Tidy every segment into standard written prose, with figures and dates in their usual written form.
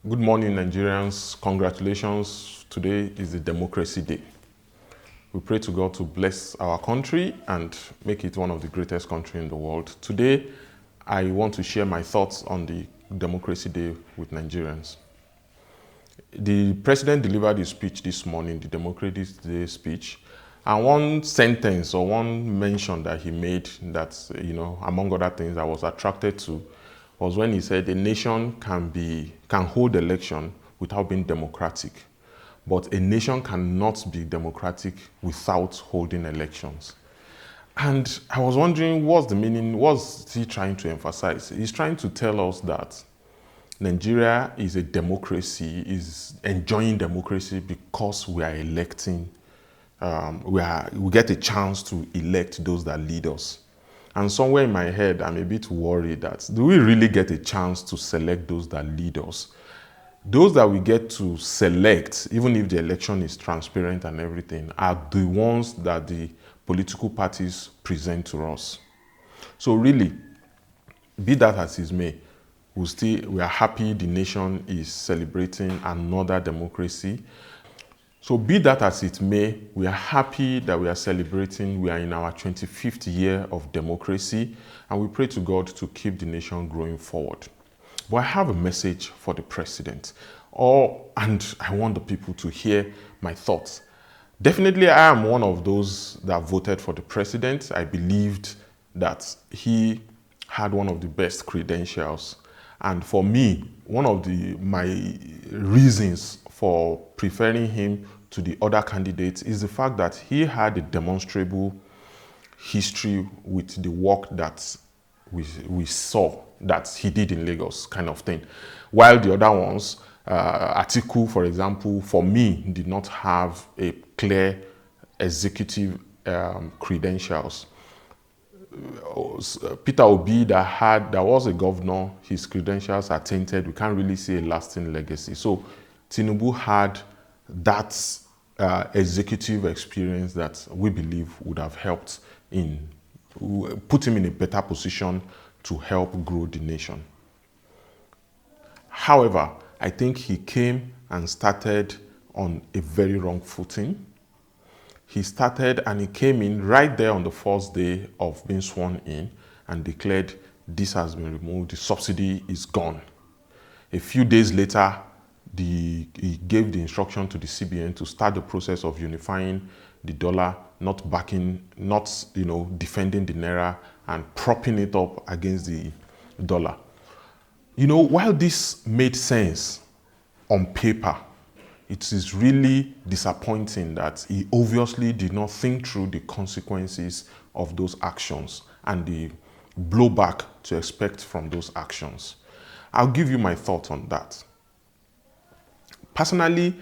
Good morning, Nigerians. Congratulations. Today is the Democracy Day. We pray to God to bless our country and make it one of the greatest countries in the world. Today, I want to share my thoughts on the Democracy Day with Nigerians. The president delivered his speech this morning, the Democracy Day speech, and one sentence or one mention that he made that, among other things I was attracted to was when he said a nation can hold election without being democratic, but a nation cannot be democratic without holding elections. And I was wondering, what's the meaning? What's he trying to emphasize? He's trying to tell us that Nigeria is a democracy, is enjoying democracy because we are electing, we get a chance to elect those that lead us. And somewhere in my head, I'm a bit worried that, do we really get a chance to select those that lead us? Those that we get to select, even if the election is transparent and everything, are the ones that the political parties present to us. So really, be that as it may, we are happy the nation is celebrating another democracy. So be that as it may, we are happy that we are celebrating. We are in our 25th year of democracy, and we pray to God to keep the nation growing forward. But I have a message for the president, and I want the people to hear my thoughts. Definitely, I am one of those that voted for the president. I believed that he had one of the best credentials. And for me, one of my reasons for preferring him to the other candidates is the fact that he had a demonstrable history with the work that we saw that he did in Lagos, kind of thing. While the other ones, Atiku, for example, for me, did not have a clear executive credentials. Peter Obi, that was a governor, his credentials are tainted. We can't really see a lasting legacy. So Tinubu had that executive experience that we believe would have helped put him in a better position to help grow the nation. However, I think he came and started on a very wrong footing. He came in right there on the first day of being sworn in and declared this has been removed, the subsidy is gone. A few days later, he gave the instruction to the CBN to start the process of unifying the dollar, not defending the naira and propping it up against the dollar. While this made sense on paper, it is really disappointing that he obviously did not think through the consequences of those actions and the blowback to expect from those actions. I'll give you my thoughts on that. Personally,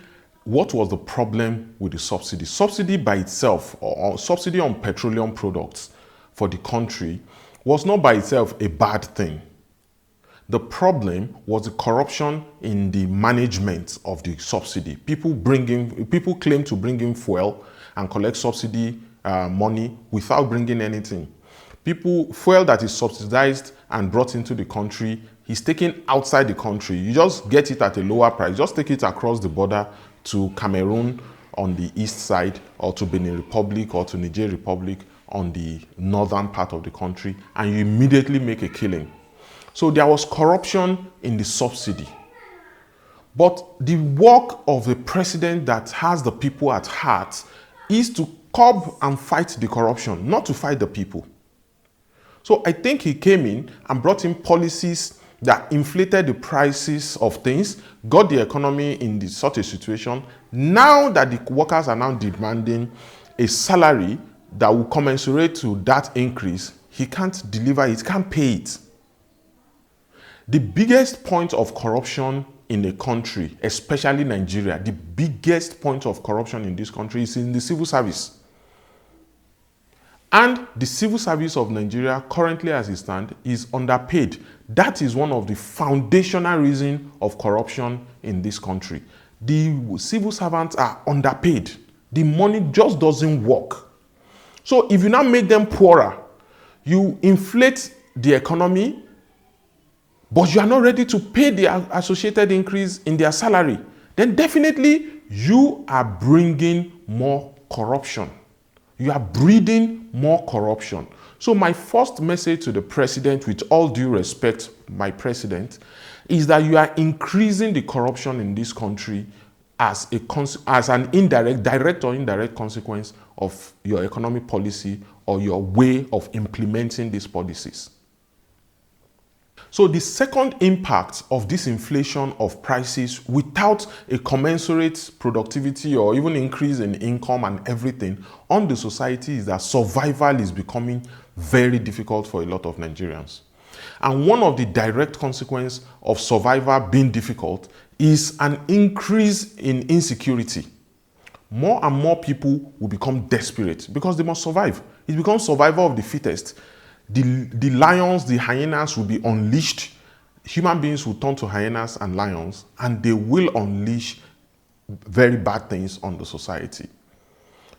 what was the problem with the subsidy? Subsidy by itself, or subsidy on petroleum products for the country, was not by itself a bad thing. The problem was the corruption in the management of the subsidy. People claim to bring in fuel and collect subsidy money without bringing anything. Fuel that is subsidized and brought into the country is taken outside the country. You just get it at a lower price. Just take it across the border to Cameroon on the east side, or to Benin Republic or to Niger Republic on the northern part of the country, and you immediately make a killing. So there was corruption in the subsidy. But the work of the president that has the people at heart is to curb and fight the corruption, not to fight the people. So I think he came in and brought in policies that inflated the prices of things, got the economy in such a situation. Now that the workers are now demanding a salary that will commensurate to that increase, he can't deliver it, he can't pay it. The biggest point of corruption in a country, especially Nigeria, the biggest point of corruption in this country is in the civil service. And the civil service of Nigeria, currently as it stands, is underpaid. That is one of the foundational reasons of corruption in this country. The civil servants are underpaid. The money just doesn't work. So if you now make them poorer, you inflate the economy, but you are not ready to pay the associated increase in their salary, then definitely you are bringing more corruption. You are breeding more corruption. So my first message to the president, with all due respect, my president, is that you are increasing the corruption in this country as an indirect, direct or indirect consequence of your economic policy or your way of implementing these policies. So the second impact of this inflation of prices without a commensurate productivity or even increase in income and everything on the society is that survival is becoming very difficult for a lot of Nigerians. And one of the direct consequences of survival being difficult is an increase in insecurity. More and more people will become desperate because they must survive. It becomes survival of the fittest. The lions, the hyenas will be unleashed. Human beings will turn to hyenas and lions, and they will unleash very bad things on the society.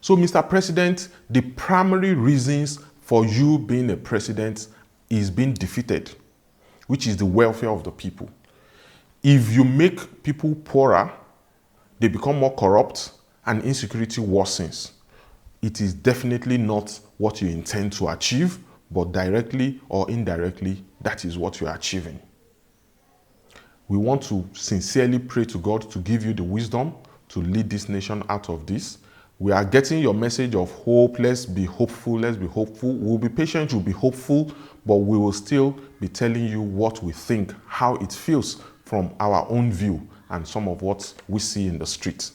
So, Mr. President, the primary reasons for you being a president is being defeated, which is the welfare of the people. If you make people poorer, they become more corrupt and insecurity worsens. It is definitely not what you intend to achieve, but directly or indirectly, that is what you are achieving. We want to sincerely pray to God to give you the wisdom to lead this nation out of this. We are getting your message of hope. Let's be hopeful. Let's be hopeful. We'll be patient. We'll be hopeful, but we will still be telling you what we think, how it feels from our own view and some of what we see in the streets.